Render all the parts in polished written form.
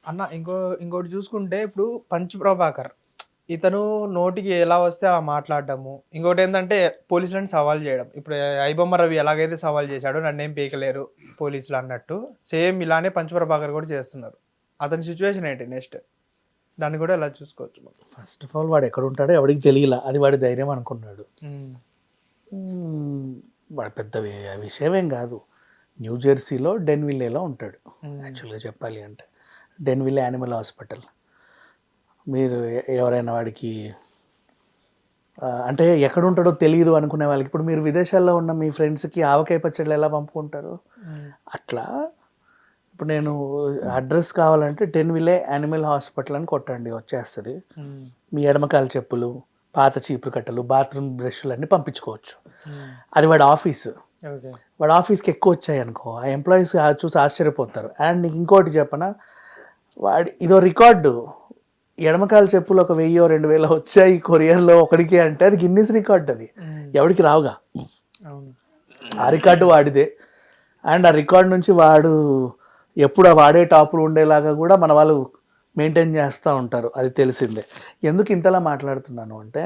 అన్న ఇంకోటి చూసుకుంటే ఇప్పుడు పంచ్ ప్రభాకర్ ఇతను నోటికి ఎలా వస్తే అలా మాట్లాడడము. ఇంకోటి ఏందంటే పోలీసులని సవాల్ చేయడం. ఇప్పుడు ఐబొమ్మ రవి ఎలాగైతే సవాల్ చేశాడో నన్నేం పీకలేరు పోలీసులు అన్నట్టు సేమ్ ఇలానే పంచ్ ప్రభాకర్ కూడా చేస్తున్నారు. అతని సిచ్యువేషన్ ఏంటి నెక్స్ట్? దాన్ని కూడా ఎలా చూసుకోవచ్చు మనం? ఫస్ట్ ఆఫ్ ఆల్ వాడు ఎక్కడ ఉంటాడో ఎవడికి తెలియలా, అది వాడి ధైర్యం అనుకున్నాడు. వాడు పెద్ద విషయమేం కాదు. న్యూ జెర్సీలో డెన్విల్లేలో ఉంటాడు యాక్చువల్గా చెప్పాలి అంటే. డెన్విల్లే యానిమల్ హాస్పిటల్. మీరు ఎవరైనా వాడికి అంటే ఎక్కడ ఉంటాడో తెలియదు అనుకునే వాళ్ళకి, ఇప్పుడు మీరు విదేశాల్లో ఉన్న మీ ఫ్రెండ్స్కి ఆవకాయ పచ్చళ్ళు ఎలా పంపుకుంటారు అట్లా. ఇప్పుడు నేను అడ్రస్ కావాలంటే డెన్విల్లే యానిమల్ హాస్పిటల్ అని కొట్టండి, వచ్చేస్తుంది. మీ ఎడమకాల చెప్పులు, పాత చీపురు కట్టలు, బాత్రూమ్ బ్రష్లు అన్నీ పంపించుకోవచ్చు. అది వాడి ఆఫీసు. వాడి ఆఫీస్కి ఎక్కువ వచ్చాయి అనుకో, ఆ ఎంప్లాయీస్ చూసి ఆశ్చర్యపోతారు. అండ్ నీకు ఇంకోటి చెప్పనా, వాడి ఇదో రికార్డు, ఎడమకాల చెప్పులు 1000-2000 వచ్చాయి కొరియర్లో ఒకడికి అంటే అది గిన్నిస్ రికార్డ్. అది ఎవరికి రావుగా, ఆ రికార్డు వాడిదే. అండ్ ఆ రికార్డ్ నుంచి వాడు ఎప్పుడు వాడే టాపులు ఉండేలాగా కూడా మన వాళ్ళు మెయింటైన్ చేస్తూ ఉంటారు, అది తెలిసిందే. ఎందుకు ఇంతలా మాట్లాడుతున్నాను అంటే,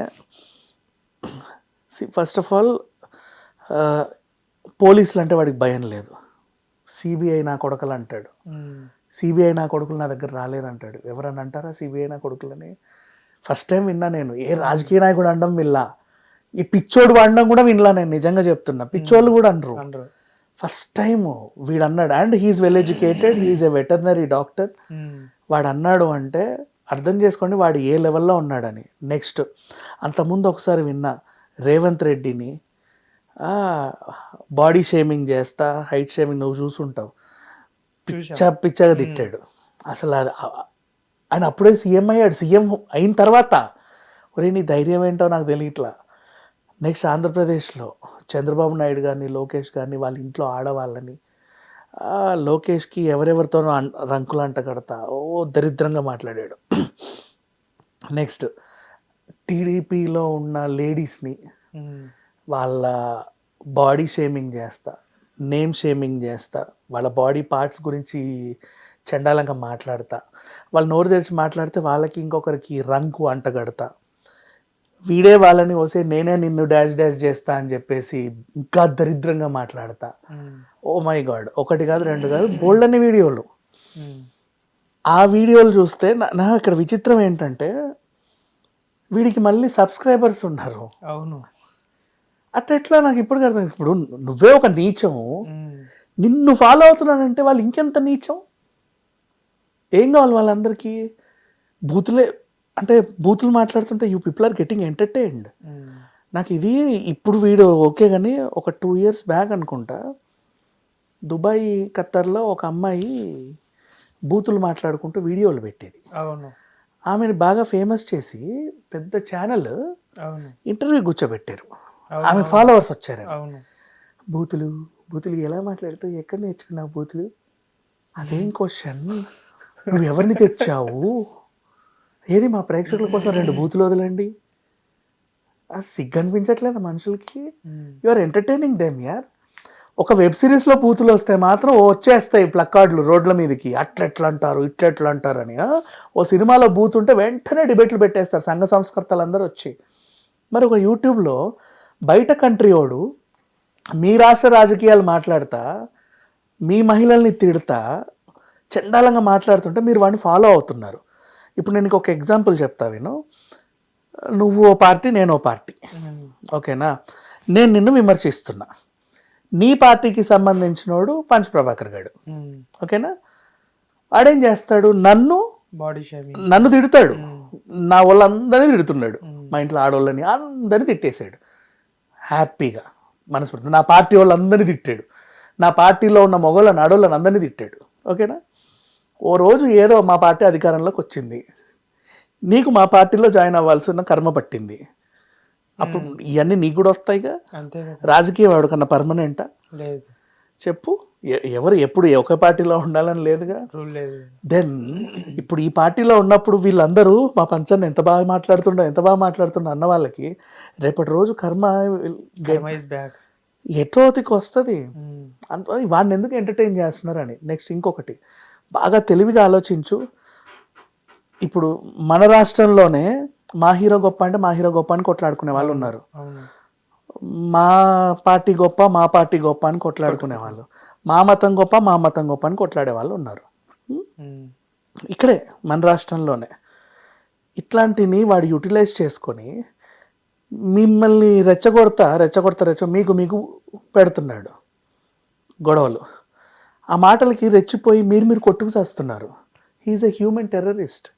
ఫస్ట్ ఆఫ్ ఆల్ పోలీసులు అంటే వాడికి భయం లేదు. సిబిఐ నా కొడుకులు అంటాడు. సిబిఐ నా కొడుకులు నా దగ్గర రాలేదంటాడు. ఎవరన్నా అంటారా సిబిఐ నా కొడుకులని? ఫస్ట్ టైం విన్నా నేను. ఏ రాజకీయ నాయకుడు అనడం వినలా, ఈ పిచ్చోడు వాడడం కూడా వినలా నేను, నిజంగా చెప్తున్నా. పిచ్చోళ్ళు కూడా అనరు. ఫస్ట్ టైం వీడు అన్నాడు. And he's well educated, he's a veterinary doctor. వాడు అన్నాడు అంటే అర్థం చేసుకోండి వాడు ఏ లెవెల్లో ఉన్నాడని. నెక్స్ట్, అంతకుముందు ఒకసారి విన్నా, రేవంత్ రెడ్డిని బాడీ షేమింగ్ చేస్తా, హైట్ షేమింగ్, నువ్వు చూసుంటావు, పిచ్చగా తిట్టాడు. అసలు ఆయన అప్పుడే సీఎం అయ్యాడు. సీఎం అయిన తర్వాత ఒరే నీ ధైర్యం ఏంటో నాకు తెలియట్లా. నెక్స్ట్ ఆంధ్రప్రదేశ్లో చంద్రబాబు నాయుడు గారిని, లోకేష్ గారిని, వాళ్ళ ఇంట్లో ఆడవాళ్ళని, లోకేష్కి ఎవరెవరితోనో రంకులు అంట కడతా దరిద్రంగా మాట్లాడాడు. నెక్స్ట్ టీడీపీలో ఉన్న లేడీస్ని వాళ్ళ బాడీ షేమింగ్ చేస్తా, నేమ్ షేమింగ్ చేస్తా, వాళ్ళ బాడీ పార్ట్స్ గురించి చండాలంగా మాట్లాడతా, వాళ్ళు నోరు తెరిచి మాట్లాడితే వాళ్ళకి ఇంకొకరికి రంకు అంటగడతా, వీడే వాళ్ళని వస్తే నేనే నిన్ను డాష్ డాష్ చేస్తా అని చెప్పేసి ఇంకా దరిద్రంగా మాట్లాడతా. ఓ మై గాడ్, ఒకటి కాదు రెండు కాదు బోల్డన్ని వీడియోలు. ఆ వీడియోలు చూస్తే నా ఇక్కడ విచిత్రం ఏంటంటే వీడికి మళ్ళీ సబ్స్క్రైబర్స్ ఉన్నారు. అవును, అట్లా నాకు ఇప్పుడు అర్థం. ఇప్పుడు నువ్వే ఒక నీచం, నిన్ను ఫాలో అవుతున్నానంటే వాళ్ళు ఇంకెంత నీచం. ఏం కావాలి వాళ్ళందరికీ? బూతులే అంటే బూతులు మాట్లాడుతుంటే you people are getting entertained. నాకు ఇది ఇప్పుడు వీడియో ఓకే, కానీ ఒక 2 years బ్యాక్ అనుకుంటా, దుబాయ్ ఖత్తర్లో ఒక అమ్మాయి బూతులు మాట్లాడుకుంటూ వీడియోలు పెట్టేది. ఆమెను బాగా ఫేమస్ చేసి పెద్ద ఛానల్ ఇంటర్వ్యూ కూర్చోబెట్టారు. ఆమె ఫాలోవర్స్ వచ్చారు. బూతులు ఎలా మాట్లాడుతావు, ఎక్కడ నేర్చుకున్నావు బూతులు? అదేం క్వశ్చన్, నువ్వు ఎవరిని తెచ్చావు? ఏది మా ప్రేక్షకుల కోసం 2 బూతులు వదలండి. సిగ్గు అనిపించట్లేదు మనుషులకి? యు ఆర్ ఎంటర్టైనింగ్ దెమ్ యార్. ఒక వెబ్ సిరీస్లో బూతులు వస్తే మాత్రం వచ్చేస్తాయి ప్లక్కార్డులు రోడ్ల మీదకి, అట్లెట్లా అంటారు ఇట్లెట్లా అంటారు అని. ఓ సినిమాలో బూత్ ఉంటే వెంటనే డిబేట్లు పెట్టేస్తారు సంఘ సంస్కర్తలు అందరూ వచ్చి. మరి ఒక యూట్యూబ్లో బయట కంట్రీ వాడు మీ రాష్ట్ర రాజకీయాలు మాట్లాడతా, మీ మహిళల్ని తిడతా, చండాలంగా మాట్లాడుతుంటే మీరు వాడిని ఫాలో అవుతున్నారు. ఇప్పుడు నేను ఒక ఎగ్జాంపుల్ చెప్తా విను. నువ్వు ఓ పార్టీ, నేను ఓ పార్టీ, ఓకేనా? నేను నిన్ను విమర్శిస్తున్నా. నీ పార్టీకి సంబంధించినోడు పంచ్ ప్రభాకర్ గారు, ఓకేనా? వాడేం చేస్తాడు, నన్ను తిడతాడు, నా వాళ్ళందరినీ తిడుతున్నాడు, మా ఇంట్లో ఆడవాళ్ళని అందరినీ తిట్టేశాడు హ్యాపీగా మనస్ఫూర్తి. నా పార్టీ వాళ్ళందరినీ తిట్టాడు, నా పార్టీలో ఉన్న మొగోళ్ళని ఆడవాళ్ళని అందరినీ తిట్టాడు, ఓకేనా? ఓ రోజు ఏదో మా పార్టీ అధికారంలోకి వచ్చింది, నీకు మా పార్టీలో జాయిన్ అవ్వాల్సిన కర్మ పట్టింది. అప్పుడు ఇవన్నీ నీకు కూడా వస్తాయిగా. రాజకీయం ఎవరికన్నా పర్మనెంటా? లేదు. చెప్పు, ఎవరు ఎప్పుడు ఒక పార్టీలో ఉండాలని లేదుగా. దెన్ ఇప్పుడు ఈ పార్టీలో ఉన్నప్పుడు వీళ్ళందరూ మా పంచాన్ని ఎంత బాగా మాట్లాడుతున్నా అన్న వాళ్ళకి రేపటి రోజు కర్మ ఎట్రోతికి వస్తుంది. వాడిని ఎందుకు ఎంటర్టైన్ చేస్తున్నారని. నెక్స్ట్ ఇంకొకటి, బాగా తెలివిగా ఆలోచించు. ఇప్పుడు మన రాష్ట్రంలోనే మా హీరో గొప్ప అంటే మా హీరో గొప్ప అని కొట్లాడుకునే వాళ్ళు ఉన్నారు. అవును. మా పార్టీ గొప్ప మా పార్టీ గొప్ప అని కొట్లాడుకునే వాళ్ళు, మా మతం గొప్ప మా మతం గొప్ప అని కొట్లాడే వాళ్ళు ఉన్నారు. ఇక్కడే మన రాష్ట్రంలోనే ఇట్లాంటిని వాడు యూటిలైజ్ చేసుకొని మిమ్మల్ని రెచ్చగొడతా మీకు మీకు పెడుతున్నాడు గొడవలు. ఆ మాటలకి రెచ్చిపోయి మీరు కొట్టుకు చేస్తున్నారు. He's a human terrorist.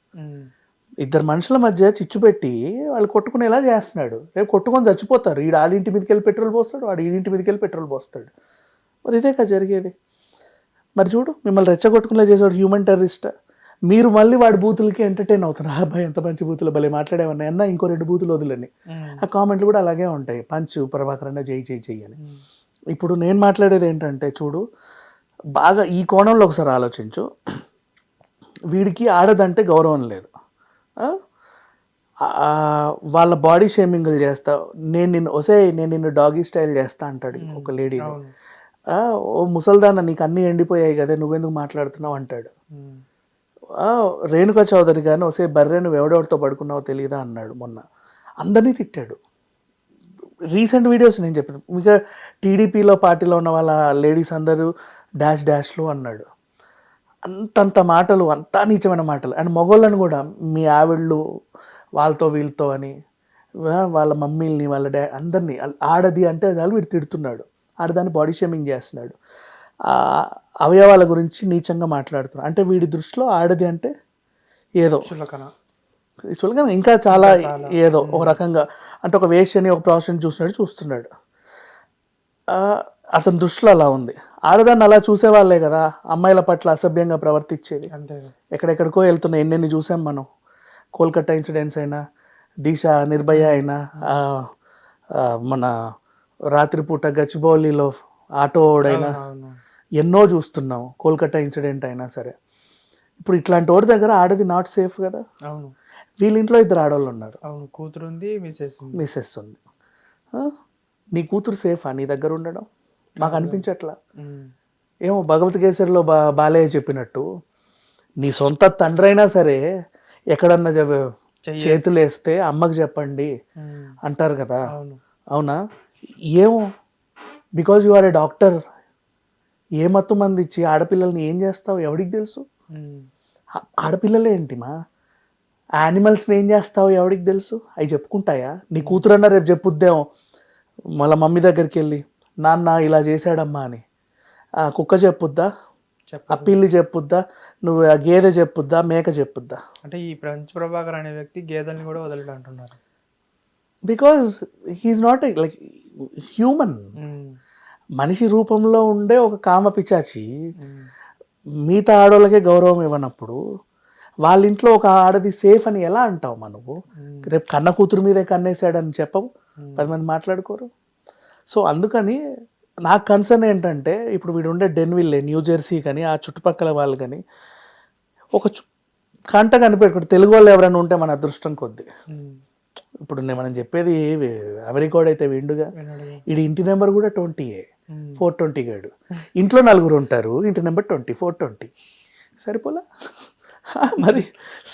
ఇద్దరు మనుషుల మధ్య చిచ్చు పెట్టి వాళ్ళు కొట్టుకునేలా చేస్తున్నాడు. రేపు కొట్టుకొని చచ్చిపోతారు. ఈడు ఆడింటి మీదకి వెళ్ళి పెట్రోల్ పోస్తాడు, వాడు ఈడింటి మీదకి వెళ్ళి పెట్రోల్ పోస్తాడు. మరి ఇదే కదా జరిగేది. మరి చూడు, మిమ్మల్ని రెచ్చగొట్టుకునేలా చేసేవాడు హ్యూమన్ టెర్రరిస్ట్. మీరు మళ్ళీ వాడి బూతులకి ఎంటర్టైన్ అవుతున్నారు. అబ్బాయి ఎంత మంచి బూతులు భలే మాట్లాడేవన్నా అన్న ఇంకో 2 బూతులు వదిలేని. ఆ కామెంట్లు కూడా అలాగే ఉంటాయి, పంచు ప్రభాకర్ అన్న జై జై జై అని. ఇప్పుడు నేను మాట్లాడేది ఏంటంటే చూడు, బాగా ఈ కోణంలో ఒకసారి ఆలోచించు. వీడికి ఆడదంటే గౌరవం లేదు. వాళ్ళ బాడీ షేమింగ్లు చేస్తా, నేను నిన్ను డాగీ స్టైల్ చేస్తా అంటాడు ఒక లేడీ. ఓ ముసల్దాన్న నీకు అన్నీ ఎండిపోయాయి కదా నువ్వెందుకు మాట్లాడుతున్నావు అంటాడు. రేణుకా చౌదరి గారిని ఒసే బర్రె నువ్వు ఎవడెవడితో పడుకున్నావో తెలియదా అన్నాడు మొన్న. అందరినీ తిట్టాడు. రీసెంట్ వీడియోస్ నేను చెప్పాను మీకు, టీడీపీలో పార్టీలో ఉన్న వాళ్ళ లేడీస్ అందరూ డాష్లు అన్నాడు. అంతంత మాటలు, అంతా నీచమైన మాటలు. అండ్ మగోళ్ళని కూడా మీ ఆవిళ్ళు వాళ్ళతో వీళ్ళతో అని, వాళ్ళ మమ్మీల్ని వాళ్ళ అందరినీ ఆడది అంటే అది వీడు తిడుతున్నాడు. ఆడదాన్ని బాడీ షేమింగ్ చేస్తున్నాడు. అవయవాల గురించి నీచంగా మాట్లాడుతున్నాడు. అంటే వీడి దృష్టిలో ఆడది అంటే ఏదో చులకన, ఇంకా చాలా ఏదో ఒక రకంగా, అంటే ఒక వేష్యని ఒక ప్రొఫెషన్ చూస్తున్నాడు. అతని దృష్టిలో అలా ఉంది. ఆడదాన్ని అలా చూసేవాళ్ళే కదా అమ్మాయిల పట్ల అసభ్యంగా ప్రవర్తించేది. ఎక్కడెక్కడికో వెళ్తున్నాయి, ఎన్నెన్ని చూసాం మనం. కోల్కతా ఇన్సిడెంట్స్ అయినా, దిశ, నిర్భయ అయినా, మన రాత్రిపూట గచ్చిబౌలిలో ఆటోడైనా ఎన్నో చూస్తున్నాం. కోల్కతా ఇన్సిడెంట్ అయినా సరే. ఇప్పుడు ఇట్లాంటి వాడి దగ్గర ఆడది నాట్ సేఫ్ కదా. వీళ్ళ ఇంట్లో 2 ఆడవాళ్ళు ఉన్నారు. కూతురు ఉంది, మిసెస్ ఉంది. నీ కూతురు సేఫా నీ దగ్గర ఉండడం? మాకు అనిపించట్లా. ఏమో భగవద్గీతలో బాలయ్య చెప్పినట్టు నీ సొంత తండ్రి అయినా సరే ఎక్కడన్నా చేతులు వేస్తే అమ్మకి చెప్పండి అంటారు కదా. అవునా? ఏమో, because you are a doctor. ఏ మత్తు మంది ఇచ్చి ఆడపిల్లల్ని ఏం చేస్తావు ఎవడికి తెలుసు? ఆడపిల్లలే ఏంటి మా యానిమల్స్ని ఏం చేస్తావు ఎవడికి తెలుసు? అవి చెప్పుకుంటాయా? నీ కూతురన్నా రేపు చెప్పుద్దేమో మళ్ళీ మమ్మీ దగ్గరికి వెళ్ళి, నాన్న ఇలా చేశాడమ్మా అని. ఆ కుక్క చెప్పుద్దా? ఆ పిల్లి చెప్పుద్దా? నువ్వు ఆ గేదె చెప్పుద్దా? మేక చెప్పుద్దా? అంటే ఈ పంచ్ ప్రభాకర్ అనే వ్యక్తి గేదెల్ని కూడా వదలడు అంటున్నారు. Because he's not like human. మనిషి రూపంలో ఉండే ఒక కామ పిచాచి మిగతా ఆడవాళ్ళకే గౌరవం ఇవ్వనప్పుడు వాళ్ళ ఇంట్లో ఒక ఆడది సేఫ్ అని ఎలా అంటావు నువ్వు? రేపు కన్న కూతురు మీదే కన్నేసాడని చెప్పవు, 10 మంది మాట్లాడుకోరు. సో అందుకని నాకు కన్సర్న్ ఏంటంటే, ఇప్పుడు వీడు ఉండే డెన్విల్లే, న్యూ జెర్సీ కానీ ఆ చుట్టుపక్కల వాళ్ళు కానీ ఒక కంట కనిపెట్టుకుంటే తెలుగు వాళ్ళు ఎవరైనా ఉంటే మన అదృష్టం కొద్ది. ఇప్పుడు మనం చెప్పేది అమెరికాడు అయితే విండుగా, వీడి ఇంటి నెంబర్ కూడా 20 420 గాడు. ఇంట్లో 4 ఉంటారు, ఇంటి నెంబర్ 20 420 సరిపోలా మరి.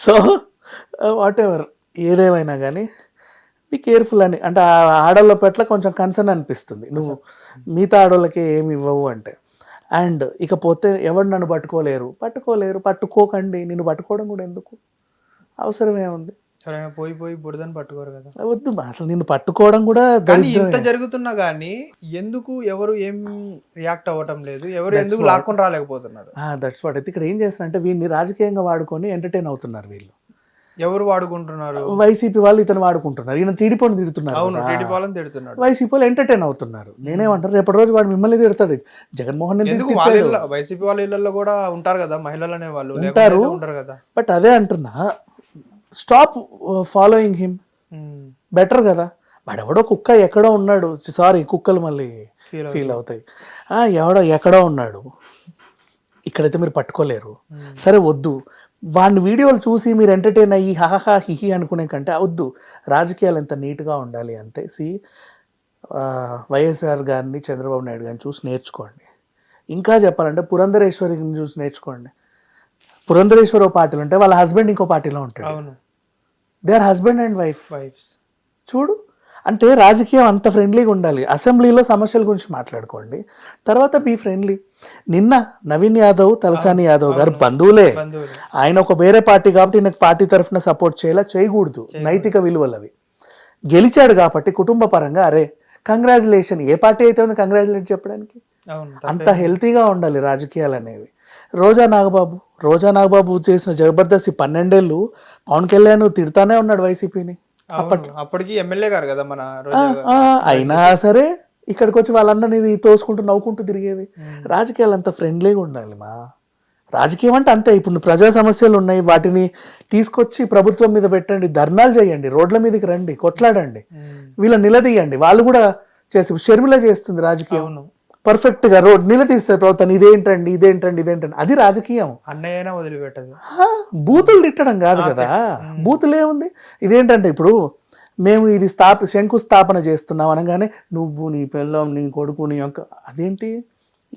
సో వాట్ ఎవర్, ఏదేమైనా కానీ బీ కేర్ఫుల్ అని, అంటే ఆడవాళ్ళ పట్ల కొంచెం కన్సర్న్ అనిపిస్తుంది. నువ్వు మిగతా ఆడవాళ్ళకి ఏమి ఇవ్వవు అంటే. అండ్ ఇకపోతే ఎవరు నన్ను పట్టుకోకండి. నిన్ను పట్టుకోవడం కూడా ఎందుకు, అవసరం ఏముంది? పోయి బురదని పట్టుకోరు కదా. వద్దు అసలు, నిన్ను పట్టుకోవడం కూడా. ఇంత జరుగుతున్నా గానీ ఎందుకు ఎవరు ఏం రియాక్ట్ అవ్వటం లేదు? ఎవరు ఎందుకు లాక్కొని రాలేకపోతున్నారు? That's what. అయితే ఇక్కడ ఏం చేస్తున్నారంటే వీడిని రాజకీయంగా వాడుకొని ఎంటర్టైన్ అవుతున్నారు వీళ్ళు. ఎవరు వాడుకుంటున్నారు? వైసీపీ వాళ్ళు ఇతను వాడుకుంటున్నారు. ఈయన టీడీపీని తిడుతున్నారు, వైసీపీ వాళ్ళు ఎంటర్టైన్ అవుతున్నారు. నేనేమంటారు, రేపటి రోజు వాడు మిమ్మల్ని తిడతాడు. జగన్మోహన్ రెడ్డి వైసీపీ వాళ్ళ ఇళ్లలో కూడా ఉంటారు కదా మహిళలు అనే వాళ్ళు ఉంటారు కదా. బట్ అదే అంటున్నా, స్టాప్ ఫాలోయింగ్ హిమ్, బెటర్ కదా. వాడెవడో కుక్క ఎక్కడో ఉన్నాడు, సారీ కుక్కలు మళ్ళీ ఫీల్ అవుతాయి. ఎవడో ఎక్కడో ఉన్నాడు, ఇక్కడైతే మీరు పట్టుకోలేరు. సరే వద్దు, వాడిని వీడియోలు చూసి మీరు ఎంటర్టైన్ అయ్యి హహహా హిహి అనుకునే కంటే వద్దు. రాజకీయాలు ఎంత నీట్గా ఉండాలి అంటే వైఎస్ఆర్ గారిని, చంద్రబాబు నాయుడు గారిని చూసి నేర్చుకోండి. ఇంకా చెప్పాలంటే పురంధరేశ్వరిని చూసి నేర్చుకోండి. పురంధరేశ్వర ఓ పార్టీలో ఉంటే వాళ్ళ హస్బెండ్ ఇంకో పార్టీలో ఉంటాడు. అవును, they are husband and wife. Wives. చూడు, అంటే రాజకీయం అంత ఫ్రెండ్లీగా ఉండాలి. అసెంబ్లీలో సమస్యల గురించి మాట్లాడుకోండి, తర్వాత బీ ఫ్రెండ్లీ. నిన్న నవీన్ యాదవ్, తలసాని యాదవ్ గారు బంధువులే. బంధువులు. ఆయన ఒక వేరే పార్టీ కాబట్టి నాకు పార్టీ తరఫున సపోర్ట్ చేయకూడదు. నైతిక విలువలు అవి. గెలిచాడు కాబట్టి కుటుంబ పరంగా అరే కంగ్రాచులేషన్, ఏ పార్టీ అయితే ఉంది కంగ్రాచులేట్ చెప్పడానికి. అవును, అంత హెల్తీగా ఉండాలి రాజకీయాలు అనేవి. రోజా నాగబాబు చేసిన జబర్దస్త్ 12 ఏళ్ళు పవన్ కళ్యాణ్ తిడతానే ఉన్నాడు వైసీపీని. అప్పటికి ఎమ్మెల్యే గారు కదా మన అయినా సరే ఇక్కడికి వచ్చి వాళ్ళందరినీ తోసుకుంటూ నవ్వుకుంటూ తిరిగేది. రాజకీయాలు అంత ఫ్రెండ్లీగా ఉండాలి మా. రాజకీయం అంటే అంతే. ఇప్పుడు ప్రజా సమస్యలు ఉన్నాయి, వాటిని తీసుకొచ్చి ప్రభుత్వం మీద పెట్టండి, ధర్నాలు చేయండి, రోడ్ల మీదకి రండి, కొట్లాడండి, వీళ్ళని నిలదీయండి. వాళ్ళు కూడా చేసి షర్మిల చేస్తుంది రాజకీయం పర్ఫెక్ట్ గా. రోడ్ నిలదీస్తారు ప్రభుత్వం, ఇదేంటండి, అది రాజకీయం. అన్నయ్యనా వదిలిపెట్టదు. బూతులు తిట్టడం కాదు కదా. బూతులు ఏముంది? ఇదేంటంటే ఇప్పుడు మేము ఇది శంకుస్థాపన చేస్తున్నాం అనగానే నువ్వు, నీ పిల్లం, నీ కొడుకు, నీ యొక్క అదేంటి?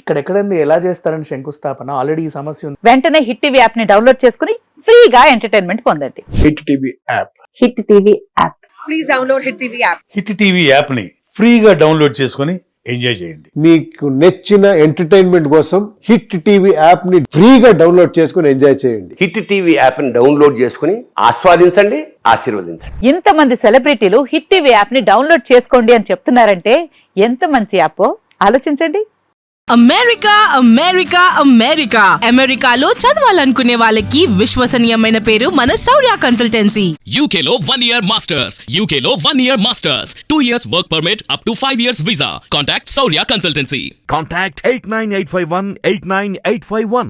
ఇక్కడెక్కడంది ఎలా చేస్తారని శంకుస్థాపన? ఆల్రెడీ ఈ సమస్య ఉంది. వెంటనే హిట్ టీవీ యాప్ ని డౌన్లోడ్ చేసుకుని ఫ్రీగా ఎంటర్టైన్మెంట్ పొందండి. Hit TV app. Hit TV app. Please download hit TV app. Hit TV app ని ఫ్రీగా డౌన్లోడ్ చేసుకొని ఎంజాయ్ చేయండి. మీకు నచ్చిన ఎంటర్టైన్మెంట్ కోసం హిట్ టీవీ యాప్ ని ఫ్రీగా డౌన్లోడ్ చేసుకొని ఎంజాయ్ చేయండి. హిట్ టీవీ యాప్ ని డౌన్లోడ్ చేసుకుని ఆస్వాదించండి, ఆశీర్వదించండి. ఇంతమంది సెలబ్రిటీలు హిట్ టీవీ యాప్ ని డౌన్లోడ్ చేసుకోండి అని చెప్తున్నారంటే ఎంత మంచి యాప్ ఆలోచించండి. అమెరికాలో చదవాలనుకునే వాళ్ళకి విశ్వసనీయమైన పేరు మన శౌర్య కన్సల్టెన్సీ. UK లో 1 year masters, UK లో 1 year masters, 2 years work permit up to 5 years visa. Contact Saurya Consultancy. Contact 89851 89851.